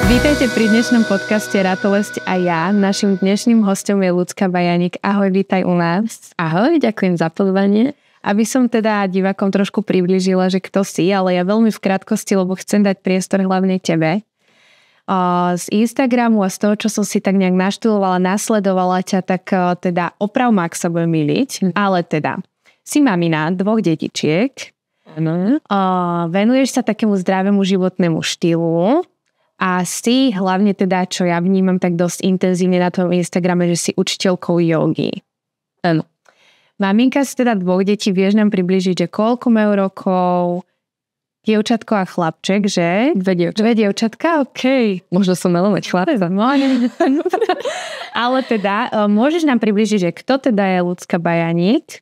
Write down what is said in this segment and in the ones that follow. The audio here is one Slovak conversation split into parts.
Vítajte pri dnešnom podcaste Ratolesť a ja. Našim dnešným hostom je Ľudská Bajaník. Ahoj, vítaj u nás. Ahoj, ďakujem za pozvanie. Aby som teda divákom trošku priblížila, že kto si, ale ja veľmi v krátkosti, lebo chcem dať priestor hlavne tebe. Z Instagramu a z toho, čo som si tak nejak naštudovala, nasledovala ťa, tak teda oprav ma, ak sa budem myliť, ale teda si mamina 2 detičiek. Áno. Venuješ sa takému zdravému životnému štýlu. A si hlavne teda, čo ja vnímam tak dosť intenzívne na tom Instagrame, že si učiteľkou jogy. Áno. Maminka si teda 2 detí, vieš nám približiť, že koľko majú rokov, dievčatko a chlapček, že? 2 dievčatka. 2 dievčatka, okej. Možno som mala mať chlapca. Ale teda, môžeš nám približiť, že kto teda je Ľudská Bajaník?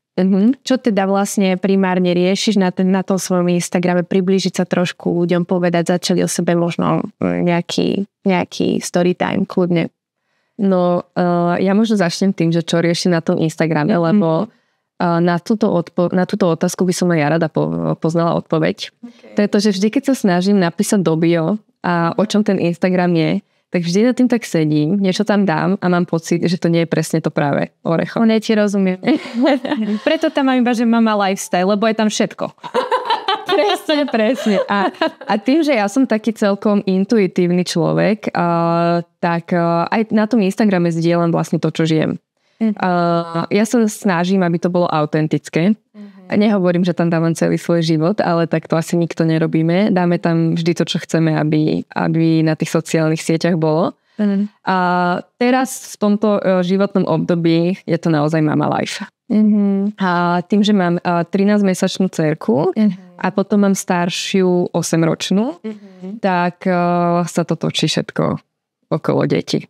Čo teda vlastne primárne riešiš na tom svojom Instagrame, priblížiť sa trošku ľuďom, povedať, začali o sebe možno nejaký story time, kľudne. No, ja možno začnem tým, že čo riešim na tom Instagrame, lebo na túto otázku by som aj ja rada poznala odpoveď. Okay. To je to, že vždy, keď sa snažím napísať do bio a o čom ten Instagram je, tak vždy na tým tak sedím, niečo tam dám a mám pocit, že to nie je presne to práve orecho. Ja ti rozumiem. Preto tam mám iba, že mama lifestyle, lebo je tam všetko. Presne. A tým, že ja som taký celkom intuitívny človek, tak aj na tom Instagrame zdieľam vlastne to, čo žijem. Ja sa snažím, aby to bolo autentické. Nehovorím, že tam dávam celý svoj život, ale tak to asi nikto nerobíme. Dáme tam vždy to, čo chceme, aby na tých sociálnych sieťach bolo. A teraz v tomto životnom období je to naozaj mama life. A tým, že mám 13-mesačnú dcerku a potom mám staršiu 8-ročnú, tak sa to točí všetko okolo detí.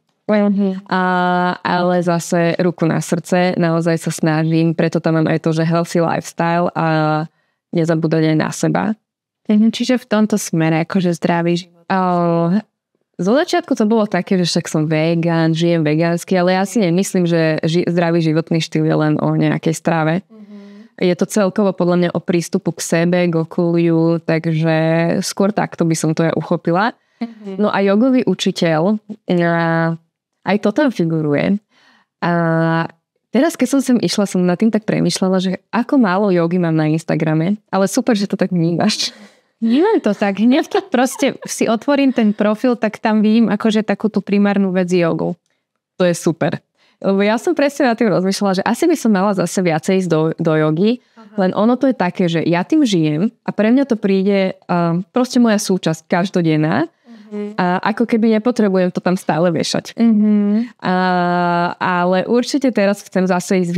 Ale zase ruku na srdce, naozaj sa snažím, preto tam mám aj to, že healthy lifestyle a nezabúdať aj na seba. Čiže v tomto smere, akože zdravý život. Zo začiatku to bolo také, že však som vegan, žijem vegánsky, ale ja si nemyslím, že zdravý životný štýl je len o nejakej strave. Je to celkovo podľa mňa o prístupu k sebe, k okoliu, takže skôr takto by som to ja uchopila. No a jogový učiteľ, aj to tam figuruje. A teraz, keď som sem išla, som nad tým tak premýšľala, že ako málo jogy mám na Instagrame, ale super, že to tak vnímaš. Vnímam to tak. Hneď keď proste si otvorím ten profil, tak tam vidím akože takú tú primárnu vec jogu. To je super. Lebo ja som presne na tým rozmýšľala, že asi by som mala zase viacej ísť do jogy, len ono to je také, že ja tým žijem a pre mňa to príde proste moja súčasť každodenná. A ako keby nepotrebujem to tam stále vešať. Ale určite teraz chcem zase ísť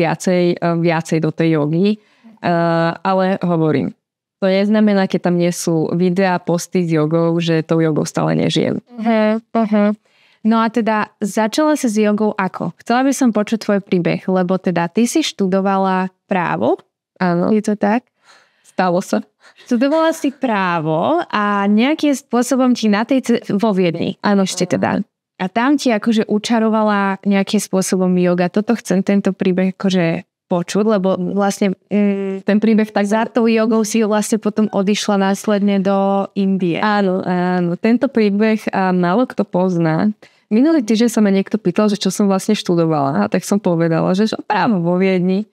viacej do tej jogy. Ale hovorím, to neznamená, keď tam nie sú videá, posty s jogou, že tou jogou stále nežijem. No a teda začala sa s jogou ako? Chcela by som počuť tvoj príbeh, lebo teda ty si študovala právo. Áno. Je to tak? Stalo sa. Študovala si právo a nejakým spôsobom ti vo Viedni. Áno, ešte teda. A tam ti akože učarovala nejakým spôsobom yoga. Toto chcem tento príbeh akože počuť, lebo vlastne ten príbeh tak za tou jogou si vlastne potom odišla následne do Indie. Áno. Tento príbeh málo kto pozná. Minulý týždeň sa ma niekto pýtal, že čo som vlastne študovala. A tak som povedala, že právo vo Viedni.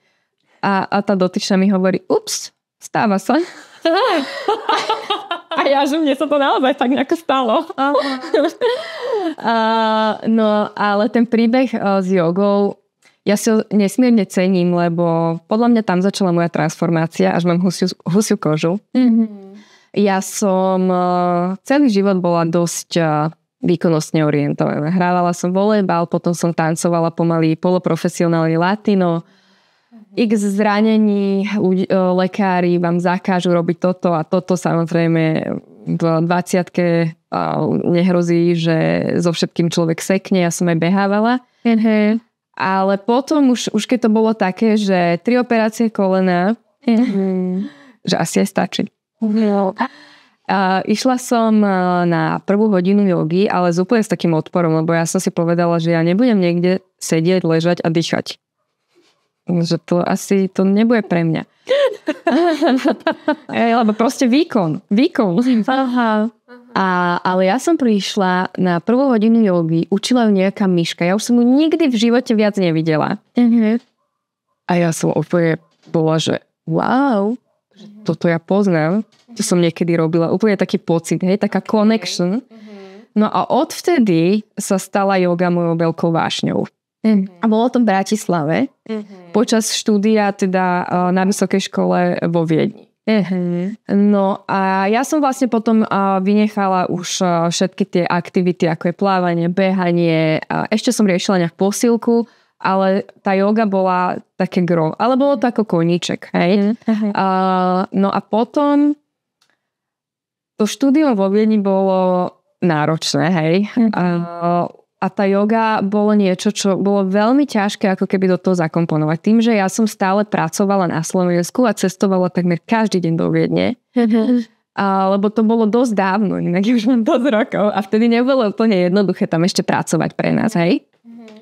A tá dotyčná mi hovorí, ups, stáva sa. A ja, že mne sa to naozaj tak nejako stalo. No, ale ten príbeh s jogou, ja si ho nesmierne cením, lebo podľa mňa tam začala moja transformácia, až mám husiu kožu. Ja som celý život bola dosť výkonnostne orientovaná. Hrávala som volejbal, potom som tancovala pomaly poloprofesionálne latino. X zranení, lekári vám zakážu robiť toto a toto, samozrejme v 20-ke nehrozí, že so všetkým človek sekne, ja som aj behávala. Ale potom už keď to bolo také, že 3 operácie kolena, že asi aj stačí. Išla som na 1. hodinu jogy, ale úplne s takým odporom, lebo ja som si povedala, že ja nebudem niekde sedieť, ležať a dýchať. Že to asi to nebude pre mňa. Lebo proste výkon. Aha. Ale ja som prišla na prvú hodinu jogy, učila ju nejaká myška. Ja už som ju nikdy v živote viac nevidela. A ja som úplne bola, že wow, toto ja poznám. To som niekedy robila. Úplne taký pocit, hej, taká connection. No a odvtedy sa stala joga mojou veľkou vášňou. A bolo to v Bratislave. Počas štúdia teda na vysokej škole vo Viedni. No a ja som vlastne potom vynechala už všetky tie aktivity, ako je plávanie, behanie. Ešte som riešila nejak posilku, ale tá joga bola také gro. Ale bolo to ako koníček, hej. No a potom to štúdium vo Viedni bolo náročné, hej. A tá joga bolo niečo, čo bolo veľmi ťažké ako keby do toho zakomponovať. Tým, že ja som stále pracovala na Slovensku a cestovala takmer každý deň do Viedne. Lebo to bolo dosť dávno, inak už mám dosť rokov. A vtedy nebolo úplne jednoduché tam ešte pracovať pre nás, hej?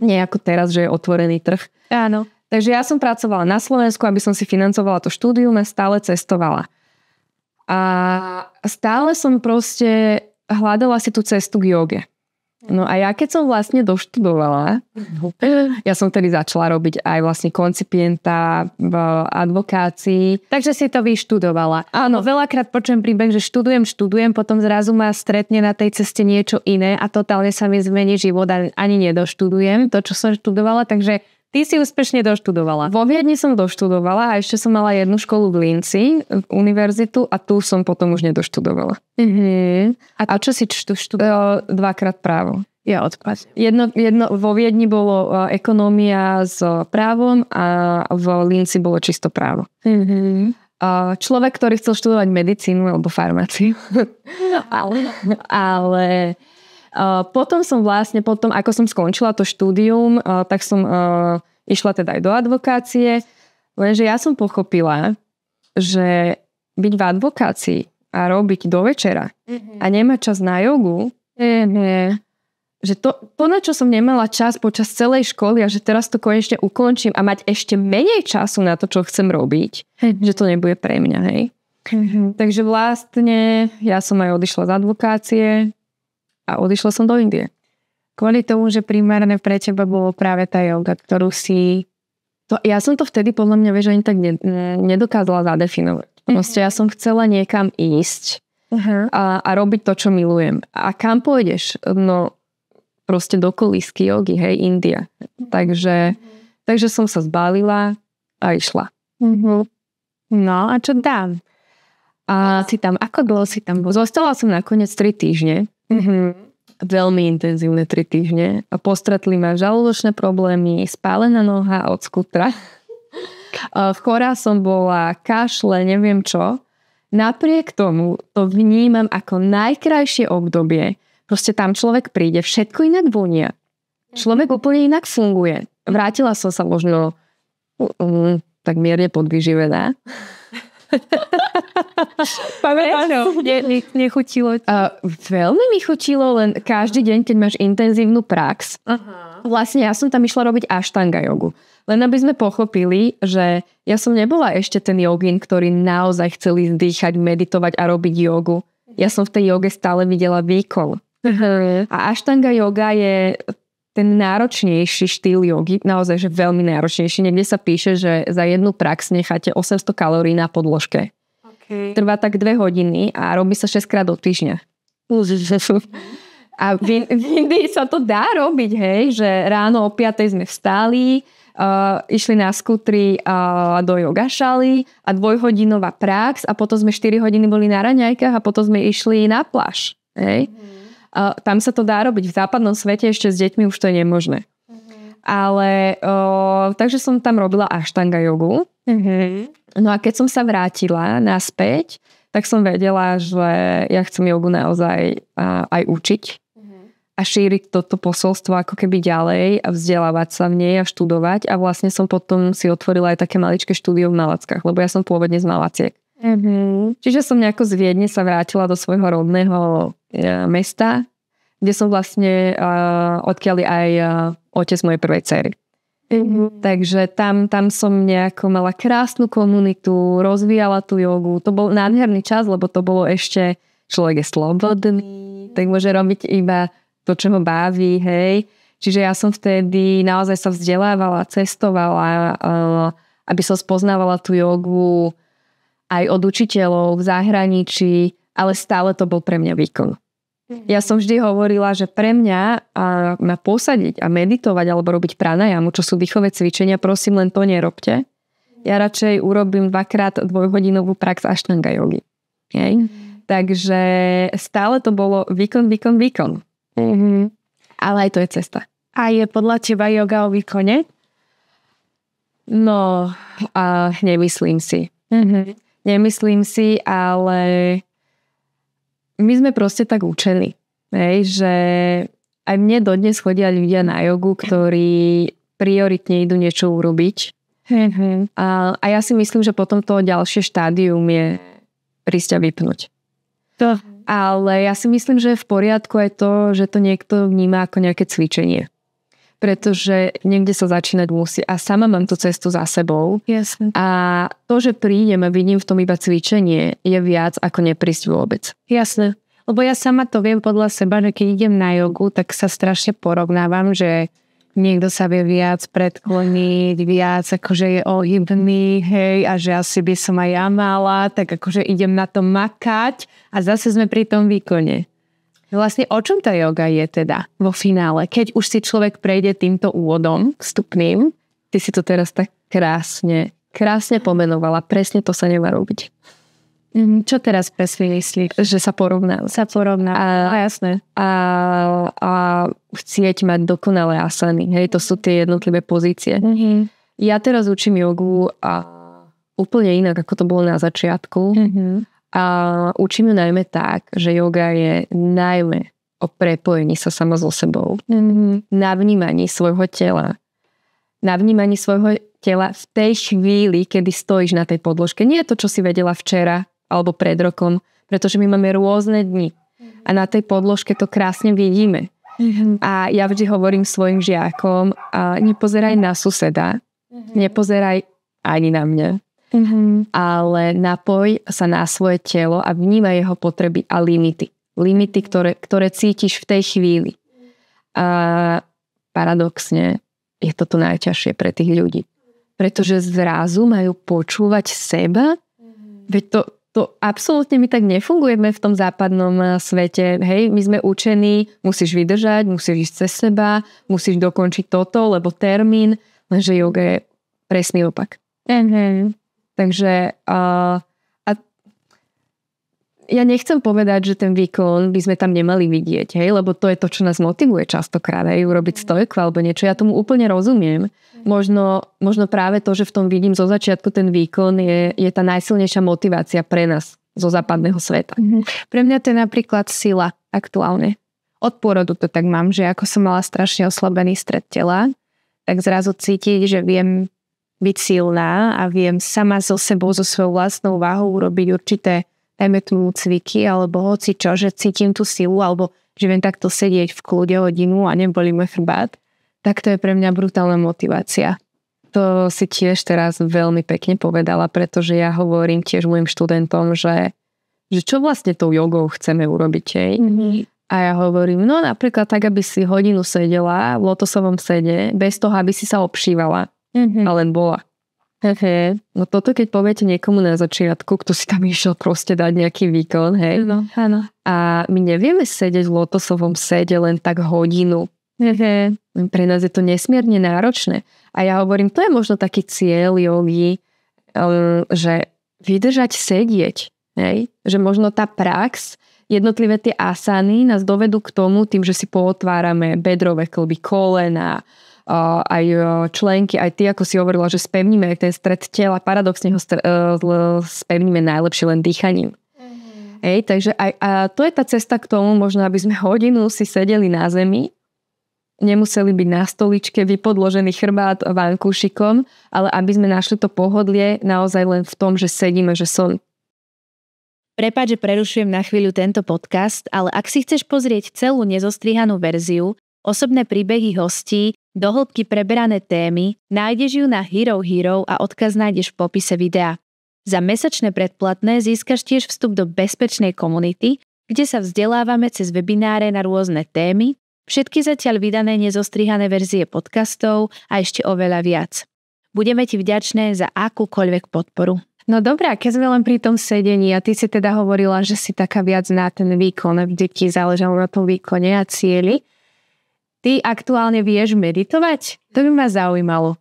Nie ako teraz, že je otvorený trh. Áno. Takže ja som pracovala na Slovensku, aby som si financovala to štúdium a stále cestovala. A stále som proste hľadala si tú cestu k joge. No a ja keď som vlastne doštudovala, ja som tedy začala robiť aj vlastne koncipienta v advokácii. Takže si to vyštudovala. Áno. Veľakrát počujem príbeh, že študujem, potom zrazu ma stretne na tej ceste niečo iné a totálne sa mi zmení život a ani nedoštudujem to, čo som študovala, takže ty si úspešne doštudovala. Vo Viedni som doštudovala a ešte som mala jednu školu v Linci, univerzitu, a tu som potom už nedoštudovala. A čo si študovala? Dvakrát právo. Ja odpad. Jedno vo Viedni bolo ekonómia s právom a v Linci bolo čisto právo. Človek, ktorý chcel študovať medicínu alebo farmáciu. ale potom som vlastne, ako som skončila to štúdium, tak som išla teda aj do advokácie, lenže ja som pochopila, že byť v advokácii a robiť do večera a nemať čas na jogu, že to, na čo som nemala čas počas celej školy a že teraz to konečne ukončím a mať ešte menej času na to, čo chcem robiť, že to nebude pre mňa, hej. Takže vlastne ja som aj odišla z advokácie a odišla som do Indie. Kvôli tomu, že primárne pre teba bolo práve tá joga, ktorú si... Ja som to vtedy podľa mňa, vieš, ani tak nedokázala zadefinovať. Proste ja som chcela niekam ísť a robiť to, čo milujem. A kam pôjdeš? No proste do kolísky jogy, hej, India. Takže som sa zbalila a išla. No a čo dám? A si tam, ako dlho si tam? Zostala som nakoniec 3 týždne. Veľmi intenzívne 3 týždne. A postretli ma žalúdočné problémy, spálená noha od skutra. Chorá som bola, kašle, neviem čo. Napriek tomu to vnímam ako najkrajšie obdobie. Proste tam človek príde, všetko inak vonia. Človek úplne inak funguje. Vrátila som sa možno tak mierne podvyživená. Pamätáš? Nechutilo? Veľmi mi chutilo, len každý deň, keď máš intenzívnu prax. Vlastne ja som tam išla robiť ashtanga jogu. Len aby sme pochopili, že ja som nebola ešte ten jogín, ktorý naozaj chcel ísť dýchať, meditovať a robiť jogu. Ja som v tej joge stále videla výkon. A ashtanga yoga je ten náročnejší štýl jogy, naozaj, že veľmi náročnejší. Niekde sa píše, že za jednu prax necháte 800 kalórií na podložke. Trvá tak 2 hodiny a robí sa 6 krát do týždňa. A v Indii sa to dá robiť, hej, že ráno o 5 sme vstali, išli na skutri do jogašaly a 2-hodinová prax a potom sme 4 hodiny boli na raňajkách a potom sme išli na pláž. Hej. Tam sa to dá robiť. V západnom svete ešte s deťmi už to je nemožné. Ale takže som tam robila ashtanga jogu. No a keď som sa vrátila naspäť, tak som vedela, že ja chcem jogu naozaj aj učiť a šíriť toto posolstvo ako keby ďalej a vzdelávať sa v nej a študovať. A vlastne som potom si otvorila aj také maličké štúdio v Malackách, lebo ja som pôvodne z Malaciek. Čiže som nejako z Viedne sa vrátila do svojho rodného mesta, kde som vlastne odkiaľ aj otec mojej prvej dcery. Takže tam som nejako mala krásnu komunitu, rozvíjala tú jogu. To bol nádherný čas, lebo to bolo ešte človek je slobodný, tak môže robiť iba to, čo ho baví, hej. Čiže ja som vtedy naozaj sa vzdelávala, cestovala, aby som spoznávala tú jogu aj od učiteľov v zahraničí, ale stále to bol pre mňa výkon. Ja som vždy hovorila, že pre mňa ma posadiť a meditovať alebo robiť pranajamu, čo sú dýchové cvičenia, prosím, len to nerobte. Ja radšej urobím 2x dvojhodinovú prax Ashtanga jogy. Takže stále to bolo výkon. Ale aj to je cesta. A je podľa teba joga o výkone? No, nemyslím si. Nemyslím si, ale my sme proste tak učení, že aj mne dodnes chodia ľudia na jogu, ktorí prioritne idú niečo urobiť. A ja si myslím, že potom to ďalšie štádium je prísť a vypnúť. Ale ja si myslím, že je v poriadku aj to, že to niekto vníma ako nejaké cvičenie. Pretože niekde sa začínať musí. A sama mám tú cestu za sebou. Jasne. A to, že prídem a vidím v tom iba cvičenie, je viac ako neprísť vôbec. Jasne. Lebo ja sama to viem podľa seba, že keď idem na jogu, tak sa strašne porovnávam, že niekto sa vie viac predkloniť, viac akože je ohybný, hej, a že asi by som aj ja mala, tak akože idem na to makať a zase sme pri tom výkone. Vlastne o čom tá joga je teda vo finále? Keď už si človek prejde týmto úvodom vstupným, ty si to teraz tak krásne pomenovala. Presne to sa nemá robiť. Čo teraz presne myslíš? Že sa porovná. Jasné. A chcieť mať dokonalé asany. Hej, to sú tie jednotlivé pozície. Ja teraz učím jogu a úplne inak, ako to bolo na začiatku. A učím ju najmä tak, že joga je najmä o prepojení sa sama so sebou. Na vnímaní svojho tela. Na vnímaní svojho tela v tej chvíli, kedy stojíš na tej podložke. Nie je to, čo si vedela včera alebo pred rokom, pretože my máme rôzne dni. A na tej podložke to krásne vidíme. A ja vždy hovorím svojim žiakom, nepozeraj na suseda, nepozeraj ani na mňa. Ale napoj sa na svoje telo a vnímaj jeho potreby a limity. Limity, ktoré cítiš v tej chvíli. A paradoxne je toto najťažšie pre tých ľudí. Pretože zrazu majú počúvať seba. Veď to absolútne my tak nefungujeme v tom západnom svete. Hej, my sme učení, musíš vydržať, musíš ísť cez seba, musíš dokončiť toto, lebo termín, lenže yoga je presný opak. Takže ja nechcem povedať, že ten výkon by sme tam nemali vidieť, hej, lebo to je to, čo nás motivuje častokrát, hej, urobiť stojku alebo niečo. Ja tomu úplne rozumiem. Možno práve to, že v tom vidím zo začiatku ten výkon je tá najsilnejšia motivácia pre nás zo západného sveta. Pre mňa to je napríklad sila aktuálne. Od pôrodu to tak mám, že ako som mala strašne oslabený stred tela, tak zrazu cítiť, že viem byť silná a viem sama so sebou, so svojou vlastnou váhou urobiť určité, dajme tomu cviky alebo hoci čo, že cítim tú silu alebo že viem takto sedieť v kľude hodinu a nebolí môj chrbát, tak to je pre mňa brutálna motivácia. To si tiež teraz veľmi pekne povedala, pretože ja hovorím tiež mojim študentom, že čo vlastne tou jogou chceme urobiť. A ja hovorím, no napríklad tak, aby si hodinu sedela v lotosovom sede, bez toho, aby si sa obšívala. A len bola. No toto keď poviete niekomu na začiatku, kto si tam išiel proste dať nejaký výkon, hej. No, áno. A my nevieme sedieť v lotosovom sede len tak hodinu. Pre nás je to nesmierne náročné. A ja hovorím, to je možno taký cieľ jogy, že vydržať sedieť. Hej? Že možno tá prax, jednotlivé tie asany nás dovedú k tomu, tým, že si pootvárame bedrové kĺby, kolena, aj členky, aj ty, ako si hovorila, že spevníme aj ten stred tela, paradoxne ho spevníme najlepšie len dýchaním. Hej, takže a to je tá cesta k tomu, možno aby sme hodinu si sedeli na zemi, nemuseli byť na stoličke, vypodložený chrbát vankúšikom, ale aby sme našli to pohodlie naozaj len v tom, že sedíme, že som. Prepáč, že prerušujem na chvíľu tento podcast, ale ak si chceš pozrieť celú nezostrihanú verziu, osobné príbehy hostí, do hĺbky preberané témy, nájdeš ju na Hero Hero a odkaz nájdeš v popise videa. Za mesačné predplatné získaš tiež vstup do bezpečnej komunity, kde sa vzdelávame cez webináre na rôzne témy, všetky zatiaľ vydané nezostrihané verzie podcastov a ešte oveľa viac. Budeme ti vďačné za akúkoľvek podporu. No dobré, keď sme len pri tom sedení a ty si teda hovorila, že si taká viac na ten výkon, vždy ti záležalo na tom výkone a cieli. Ty aktuálne vieš meditovať? To by ma zaujímalo.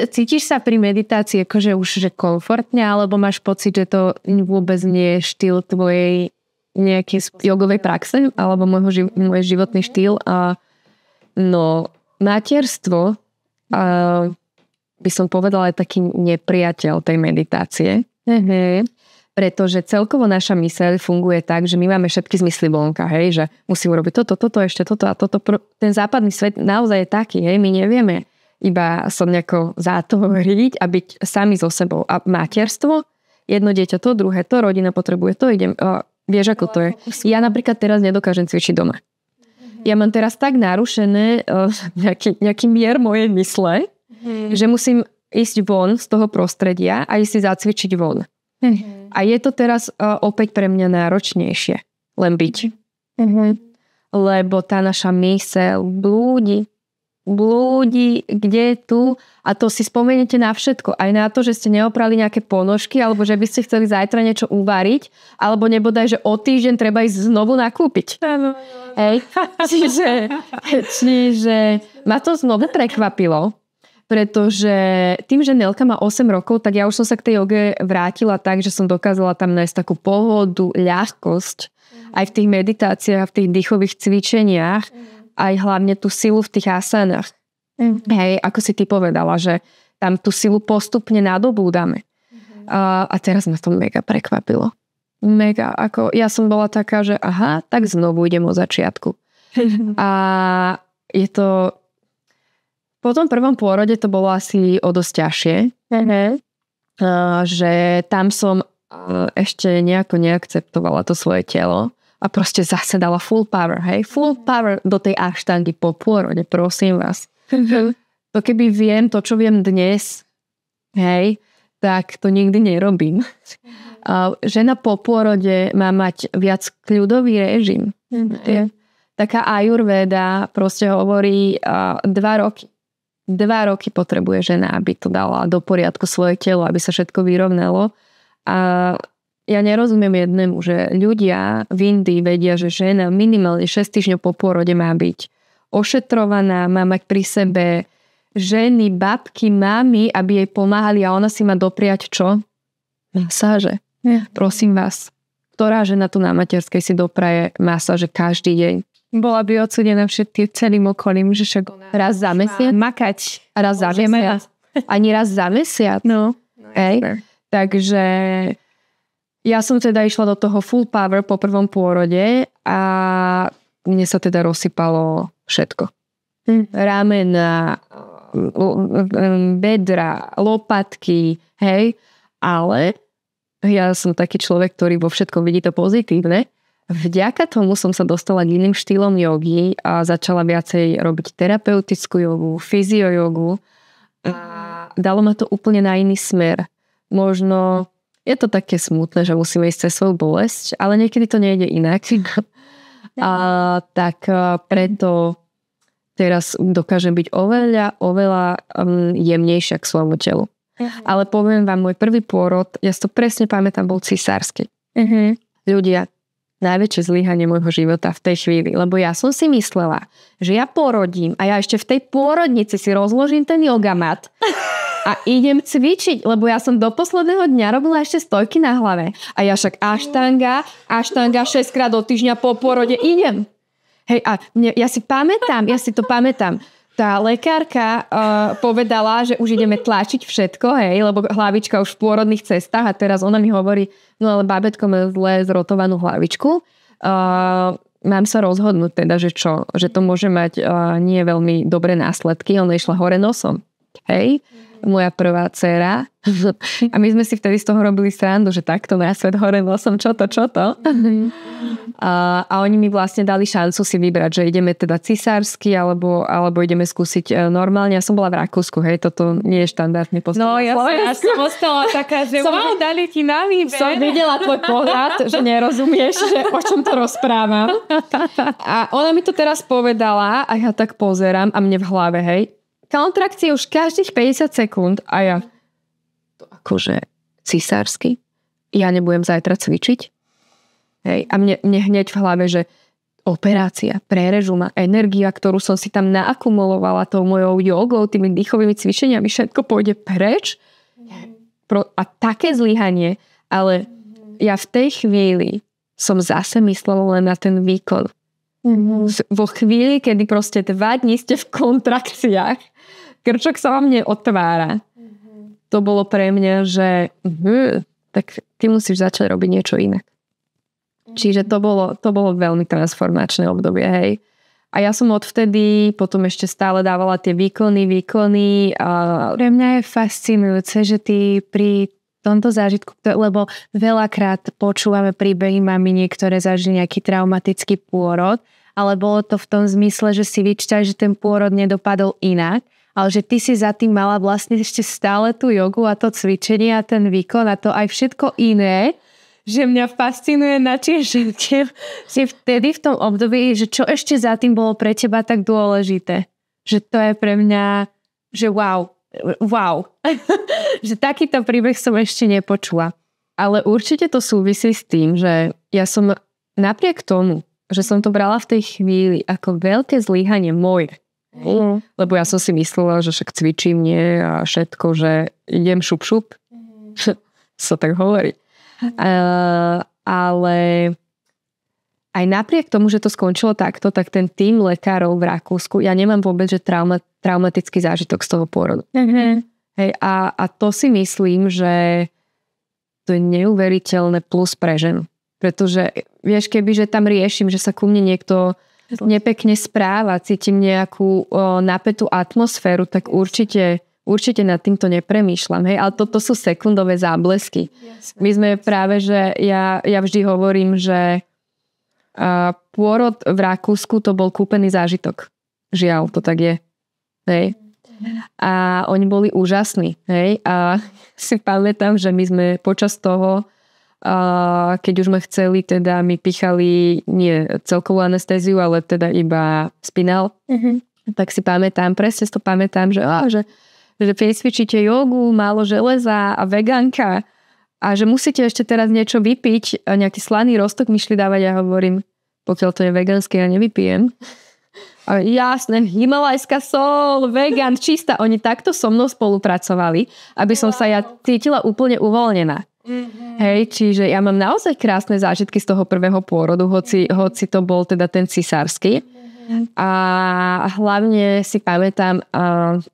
Cítiš sa pri meditácii akože už že komfortne, alebo máš pocit, že to vôbec nie je štýl tvojej nejakej jogovej praxe, alebo môj životný štýl? No, materstvo by som povedala aj taký nepriateľ tej meditácie. Pretože celkovo naša myseľ funguje tak, že my máme všetky zmysly vonka, hej, že musím urobiť toto, ešte toto a toto. Ten západný svet naozaj je taký, hej, my nevieme iba sa nejako zatvoriť a byť sami so sebou. A materstvo, jedno dieťa to, druhé to, rodina potrebuje to, vieš ako to je. Ja napríklad teraz nedokážem cvičiť doma. Ja mám teraz tak narušené nejaký mier mojej mysle, že musím ísť von z toho prostredia a ísť si zacvičiť von. A je to teraz opäť pre mňa náročnejšie len byť. Lebo tá naša myseľ blúdi, kde je tu, a to si spomeniete na všetko. Aj na to, že ste neoprali nejaké ponožky, alebo že by ste chceli zajtra niečo uvariť, alebo nebodaj, že o týždeň treba ísť znovu nakúpiť. Hej. Čiže ma to znovu prekvapilo, pretože tým, že Nelka má 8 rokov, tak ja už som sa k tej joge vrátila tak, že som dokázala tam nájsť takú pohodu, ľahkosť aj v tých meditáciách, v tých dýchových cvičeniach, aj hlavne tú silu v tých asanách. Hej, ako si ty povedala, že tam tú silu postupne nadobúdame. A teraz ma to mega prekvapilo. Mega, ako ja som bola taká, že aha, tak znovu idem od začiatku. A je to po tom prvom pôrode to bolo asi o dosť ťažšie. Že tam som ešte nejako neakceptovala to svoje telo a proste zase dala full power, hej? Full power do tej aštangy po pôrode, prosím vás. To keby viem to, čo viem dnes, hej, tak to nikdy nerobím. Žena po pôrode má mať viac kľudový režim. Taká ajurvéda proste hovorí 2 roky. 2 roky potrebuje žena, aby to dala do poriadku svoje telo, aby sa všetko vyrovnalo. A ja nerozumiem jednému, že ľudia v Indii vedia, že žena minimálne 6 týždňov po pôrode má byť ošetrovaná, má mať pri sebe ženy, babky, mamy, aby jej pomáhali, a ona si má dopriať čo? Masáže. Prosím vás, ktorá žena tu na materskej si dopraje masáže každý deň? Bola by odsúdená všetkým celým okolím, že však raz za mesiac? Makať. Raz za mesiac? Ani raz za mesiac? No. Hej. Takže ja som teda išla do toho full power po prvom pôrode a mne sa teda rozsypalo všetko. Ramena, bedra, lopatky, hej. Ale ja som taký človek, ktorý vo všetkom vidí to pozitívne. Vďaka tomu som sa dostala k iným štýlom jogy a začala viacej robiť terapeutickú jogu, fyziojogu a dalo ma to úplne na iný smer. Možno je to také smutné, že musíme ísť cez svoju bolesť, ale niekedy to nejde inak. Tak preto teraz dokážem byť oveľa jemnejšia k svojmu telu. Ale poviem vám, môj prvý pôrod, ja si to presne pamätám, bol cisársky. Ľudia, najväčšie zlyhanie môjho života v tej chvíli, lebo ja som si myslela, že ja porodím a ja ešte v tej pôrodnici si rozložím ten yogamat a idem cvičiť, lebo ja som do posledného dňa robila ešte stojky na hlave. A ja však aštanga 6 krát do týždňa po pôrode idem. Hej, a ja si to pamätám. Tá lekárka povedala, že už ideme tlačiť všetko, hej, lebo hlavička už v pôrodných cestách, a teraz ona mi hovorí, no ale bábätko má zle zrotovanú hlavičku. Mám sa rozhodnúť teda, že čo? Že to môže mať nie veľmi dobré následky. Ona išla hore nosom. hej, moja prvá dcéra. A my sme si vtedy z toho robili srandu, že takto na svet hore nosom, čo to. A oni mi vlastne dali šancu si vybrať, že ideme teda cisársky, alebo ideme skúsiť normálne. Ja som bola v Rakúsku, hej, toto nie je štandardný postup. No ja som ostala taká, že dali ti na výber. Som videla tvoj pohľad, že nerozumieš, že o čom to rozprávam. A ona mi to teraz povedala a ja tak pozerám a mne v hlave, hej, kontrakcie už každých 50 sekúnd a ja to akože cisársky, ja nebudem zajtra cvičiť. Hej, a mne hneď v hlave, že operácia, prerežu ma, energia, ktorú som si tam naakumulovala tou mojou jogou, tými dýchovými cvičeniami, všetko pôjde preč. A také zlyhanie, ale ja v tej chvíli som zase myslela len na ten výkon. Vo chvíli, kedy proste 2 dní ste v kontrakciách, krčok sa vám neotvára. To bolo pre mňa, že tak ty musíš začať robiť niečo inak. Čiže to bolo veľmi transformačné obdobie, hej. A ja som odvtedy potom ešte stále dávala tie výkony. A pre mňa je fascinujúce, že ty pri tomto zážitku, lebo veľakrát počúvame príbehy maminiek, ktoré zažili nejaký traumatický pôrod, ale bolo to v tom zmysle, že si vyčítaj, že ten pôrod nedopadol inak, ale že ty si za tým mala vlastne ešte stále tú jogu a to cvičenie a ten výkon a to aj všetko iné, že mňa fascinuje na že si vtedy v tom období, že čo ešte za tým bolo pre teba tak dôležité. Že to je pre mňa, že wow. Že takýto príbeh som ešte nepočula. Ale určite to súvisí s tým, že ja som napriek tomu, že som to brala v tej chvíli ako veľké zlyhanie moje. Lebo ja som si myslela, že však cvičím nie a všetko, že idem šup. Sa tak hovorí. Ale aj napriek tomu, že to skončilo takto, tak ten tím lekárov v Rakúsku, ja nemám vôbec, že traumatický zážitok z toho pôrodu. Hej, a to si myslím, že to je neuveriteľné plus pre ženu. Pretože vieš, kebyže tam riešim, že sa ku mne niekto nepekne správa, cítim nejakú napätú atmosféru, tak určite nad týmto nepremýšľam. Hej? Ale toto sú sekundové záblesky. My sme práve, že ja vždy hovorím, že pôrod v Rakúsku to bol kúpený zážitok. Žiaľ, to tak je. Hej? A oni boli úžasní. Hej? A si pamätám, že my sme počas toho, keď už sme chceli, teda mi pichali nie celkovú anestéziu, ale teda iba spinál, tak si pamätám, presne to pamätám, že cvičíte jogu, málo železa a vegánka a že musíte ešte teraz niečo vypiť, nejaký slaný roztok mi šli dávať, ja hovorím, pokiaľ to je vegánske, ja nevypijem. A jasné, himalajská sol, vegán, čistá. Oni takto so mnou spolupracovali, aby som sa ja cítila úplne uvoľnená. Hej, čiže ja mám naozaj krásne zážitky z toho prvého pôrodu, hoci to bol teda ten cisársky. A hlavne si pamätám,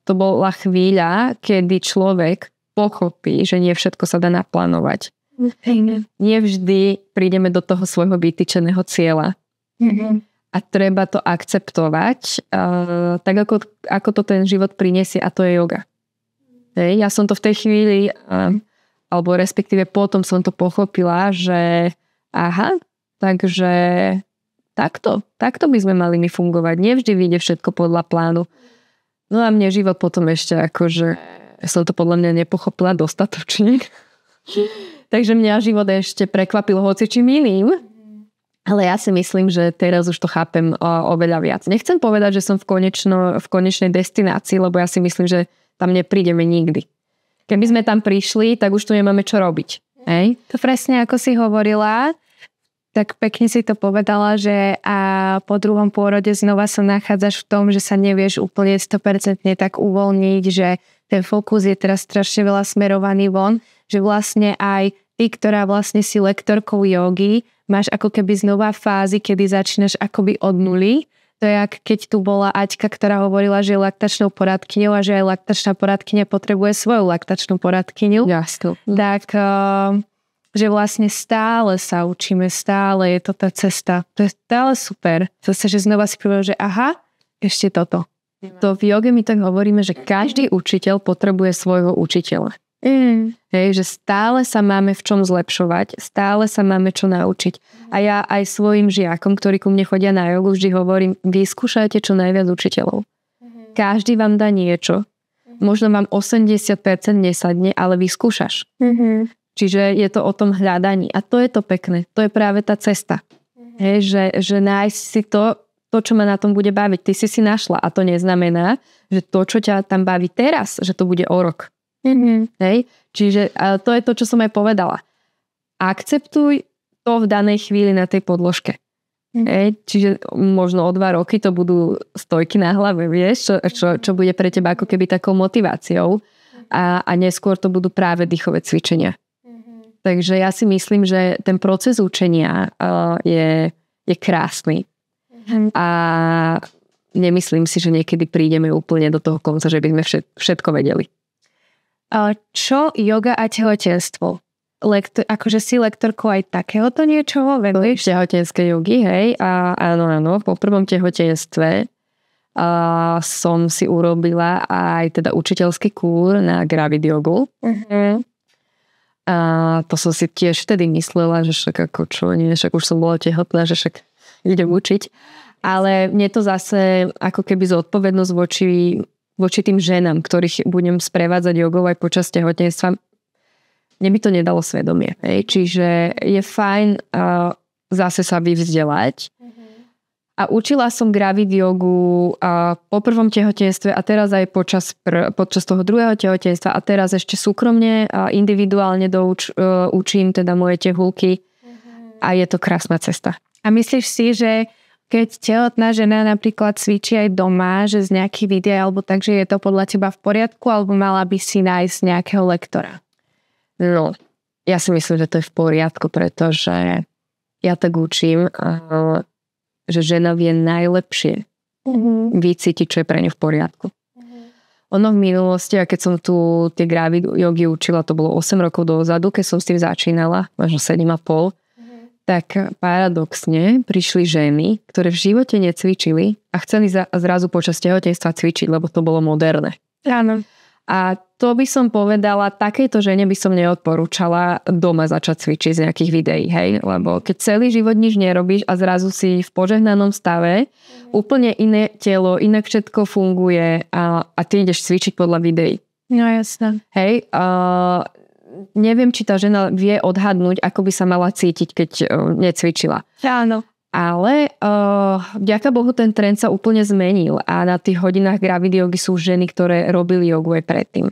to bola chvíľa, kedy človek pochopí, že nie všetko sa dá naplánovať. Nie vždy prídeme do toho svojho vytýčeného cieľa. A treba to akceptovať, tak ako to ten život prinesie, a to je yoga. Hej, ja som to v tej chvíli, alebo respektíve potom som to pochopila, že takže takto by sme mali my fungovať. Nevždy vyjde všetko podľa plánu. No a mne život potom ešte akože som to podľa mňa nepochopila dostatočne. Takže mňa život ešte prekvapil hocičím iným. Ale ja si myslím, že teraz už to chápem oveľa viac. Nechcem povedať, že som v konečnej destinácii, lebo ja si myslím, že tam neprídeme nikdy. Keby sme tam prišli, tak už tu nemáme čo robiť. Hej? To presne ako si hovorila, tak pekne si to povedala, že a po druhom pôrode znova sa nachádzaš v tom, že sa nevieš úplne 100% tak uvoľniť, že ten fokus je teraz strašne veľa smerovaný von, že vlastne aj ty, ktorá vlastne si lektorkou jogy, máš ako keby znova fázy, kedy začínaš akoby od nuly. To je, keď tu bola Aťka, ktorá hovorila, že je laktačnou poradkyňou a že aj laktačná poradkyňa potrebuje svoju laktačnú poradkyňu. Jasne. Tak, že vlastne stále sa učíme, stále je to tá cesta. To je stále super. Zase, že znova si povedal, že ešte toto. To v joge my tak hovoríme, že každý učiteľ potrebuje svojho učiteľa. Hej, že stále sa máme v čom zlepšovať, stále sa máme čo naučiť. A ja aj svojim žiakom, ktorí ku mne chodia na jogu, vždy hovorím, vyskúšajte čo najviac učiteľov. Každý vám dá niečo. Možno vám 80% nesadne, ale vyskúšaš. Čiže je to o tom hľadaní. A to je to pekné. To je práve tá cesta. Hej, že nájsť si to, čo ma na tom bude baviť. Ty si našla. A to neznamená, že to, čo ťa tam baví teraz, že to bude o rok. Hej? Čiže to je to, čo som aj povedala. Akceptuj to v danej chvíli na tej podložke. Hej? Čiže možno o 2 roky to budú stojky na hlave, vieš, čo bude pre teba ako keby takou motiváciou a neskôr to budú práve dýchové cvičenia. Takže ja si myslím, že ten proces učenia je krásny a nemyslím si, že niekedy prídeme úplne do toho konca, že by sme všetko vedeli. Čo yoga a tehotenstvo? Akože si lektorkou aj takéhoto niečoho venuješ? Tehotenské jogy, hej. A áno. Po prvom tehotenstve som si urobila aj teda učiteľský kúr na gravid jogu. A to som si tiež vtedy myslela, že však ako čo nie, však už som bola tehotná, že však idem učiť. Ale mne to zase ako keby zodpovednosť voči tým ženám, ktorých budem sprevádzať jogou aj počas tehotenstva, mne by to nedalo svedomie. Hej? Čiže je fajn zase sa vyvzdelať. A učila som gravid jogu po prvom tehotenstve a teraz aj počas toho druhého tehotenstva a teraz ešte súkromne individuálne učím teda moje tehulky a je to krásna cesta. A myslíš si, že keď tehotná žena napríklad cvičí aj doma, že z nejakých videí alebo tak, že je to podľa teba v poriadku, alebo mala by si nájsť nejakého lektora? No, ja si myslím, že to je v poriadku, pretože ja tak učím, že žena vie najlepšie vycítiť, čo je pre ňu v poriadku. Ono v minulosti, a keď som tu tie gravid jogy učila, to bolo 8 rokov dozadu, keď som s tým začínala, možno 7,5, tak paradoxne prišli ženy, ktoré v živote necvičili a chceli zrazu počas tehotenstva cvičiť, lebo to bolo moderné. Áno. A to by som povedala, takejto žene by som neodporúčala doma začať cvičiť z nejakých videí, hej? Lebo keď celý život nič nerobíš a zrazu si v požehnanom stave, úplne iné telo, inak všetko funguje a ty ideš cvičiť podľa videí. No jasné. Hej, neviem, či tá žena vie odhadnúť, ako by sa mala cítiť, keď necvičila. Áno. Ale vďaka Bohu ten trend sa úplne zmenil a na tých hodinách gravid jogy sú ženy, ktoré robili jogu aj predtým.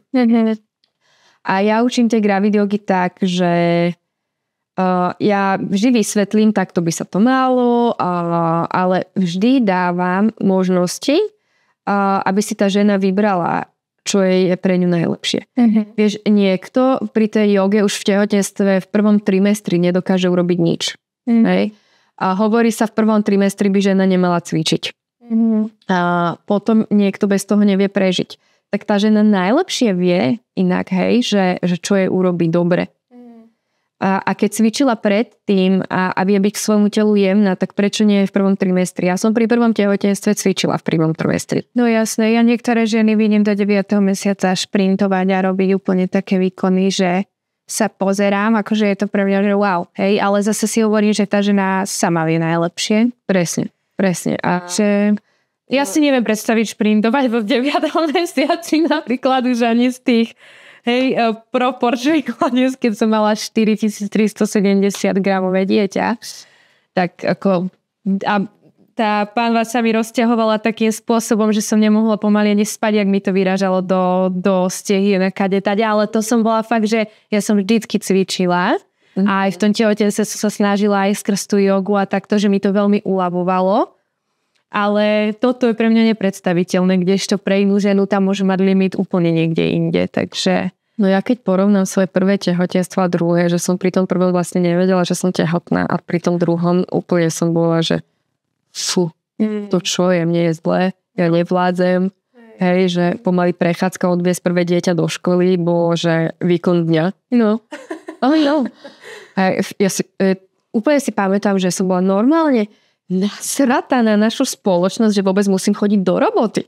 A ja učím tie gravid jogy tak, že ja vždy vysvetlím, takto by sa to malo, ale vždy dávam možnosti, aby si tá žena vybrala, čo je pre ňu najlepšie. Vieš, niekto pri tej joge už v tehotenstve v prvom trimestri nedokáže urobiť nič. Hej? A hovorí sa v prvom trimestri by žena nemala cvičiť. A potom niekto bez toho nevie prežiť. Tak tá žena najlepšie vie inak, hej, že čo je urobiť dobre. A keď cvičila predtým a vie byť k svojmu telu jemná, tak prečo nie je v prvom trimestri? Ja som pri prvom tehotenstve cvičila v prvom trimestri. No jasné, ja niektoré ženy vidím do 9. mesiaca šprintovať a robiť úplne také výkony, že sa pozerám, akože je to pre mňa, že wow, hej, ale zase si hovorím, že tá žena sama vie najlepšie. Presne. A že ja si neviem predstaviť šprintovať vo 9. mesiaci napríklad už ani z tých proporčných hľadisk, keď som mala 4370 gramové dieťa, tak ako tá pánva sa mi rozťahovala takým spôsobom, že som nemohla pomaly ani spať, jak mi to vyrážalo do stehy na kadetade, ale to som bola fakt, že ja som vždycky cvičila a aj v tom tehotenstve som sa snažila aj skrz tú jogu a takto, že mi to veľmi uľavovalo. Ale toto je pre mňa nepredstaviteľné, kdežto pre inú ženu tam môže mať limit úplne niekde inde, takže... No ja keď porovnám svoje prvé tehotenstvo a druhé, že som pri tom prvom vlastne nevedela, že som tehotná a pri tom druhom úplne som bola, že to čo je, mne je zlé, ja nevládzem, hej, že pomaly prechádzka odviesť prvé dieťa do školy, bolo, že výkon dňa. No. Úplne si pamätám, že som bola normálne nasratá na našu spoločnosť, že vôbec musím chodiť do roboty.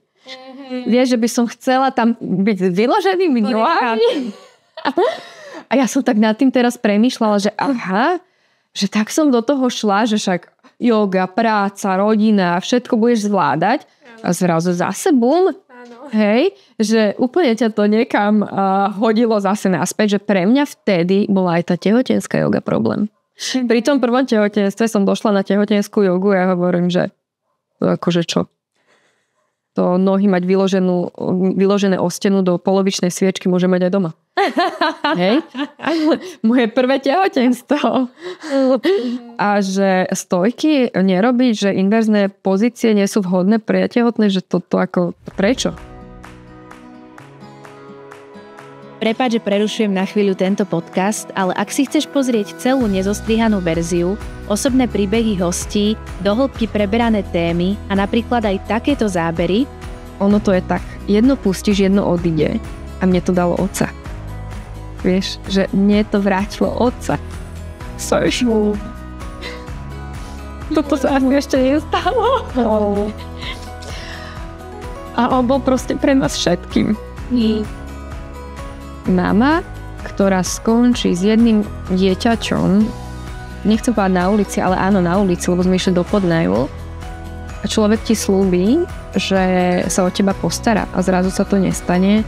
Vieš, že by som chcela tam byť s vyloženými nohami. A ja som tak nad tým teraz premýšľala, že aha, že tak som do toho šla, že však yoga, práca, rodina, všetko budeš zvládať a zrazu zase bum. Hej, že úplne ťa to niekam hodilo zase naspäť, že pre mňa vtedy bola aj tá tehotenská yoga problém. Pri tom prvom tehotenstve som došla na tehotenskú jogu a ja hovorím, že to akože čo? To nohy mať vyložené o stenu do polovičnej sviečky môže mať aj doma. Hej? Moje prvé tehotenstvo. A že stojky nerobiť, že inverzné pozície nie sú vhodné pre tehotné, že toto ako prečo? Prepáč, že prerušujem na chvíľu tento podcast, ale ak si chceš pozrieť celú nezostrihanú verziu, osobné príbehy hostí, dohĺbky preberané témy a napríklad aj takéto zábery, ono to je tak, jedno pustíš, jedno odíde a mne to dalo otca. Vieš, že mne to vrátilo otca. Toto sa mi ešte nestalo. A on bol proste pre nás všetkým. Mama, ktorá skončí s jedným dieťačom, nechcem povedať na ulici, ale áno na ulici, lebo sme išli do podnajmu, a človek ti slúbi, že sa o teba postará a zrazu sa to nestane,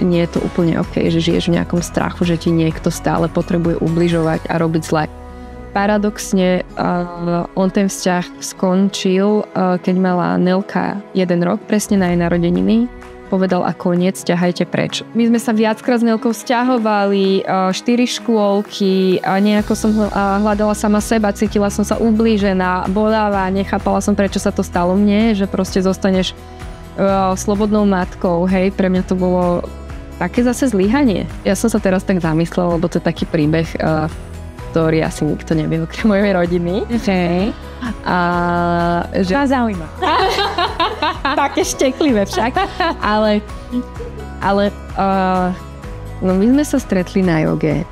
nie je to úplne OK, že žiješ v nejakom strachu, že ti niekto stále potrebuje ubližovať a robiť zle. Paradoxne, on ten vzťah skončil, keď mala Nelka 1 rok, presne na jej narodeniny. Povedal a koniec, ťahajte preč. My sme sa viackrát s Nelkou sťahovali, 4 škôlky, a nejako som hľadala sama seba, cítila som sa ublížená, bolavá, nechápala som, prečo sa to stalo mne, že proste zostaneš slobodnou matkou, hej, pre mňa to bolo také zase zlyhanie. Ja som sa teraz tak zamyslela, lebo to je taký príbeh, ktorý asi nikto nevie okrem mojej rodiny. Okay. A že ma zaujíma. Také šteklivé však. Ale no my sme sa stretli na joge.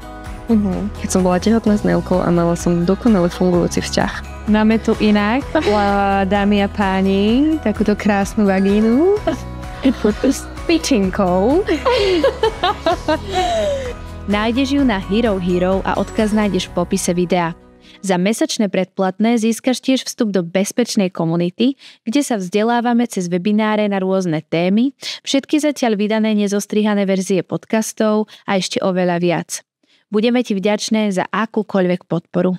Keď som bola tehotná s Nelkou a mala som dokonale fungujúci vzťah. Máme tu inak, dámy a páni, takúto krásnu vagínu. S pičinkou. Nájdeš ju na Hero Hero a odkaz nájdeš v popise videa. Za mesačné predplatné získaš tiež vstup do bezpečnej komunity, kde sa vzdelávame cez webináre na rôzne témy, všetky zatiaľ vydané nezostrihané verzie podcastov a ešte oveľa viac. Budeme ti vďačné za akúkoľvek podporu.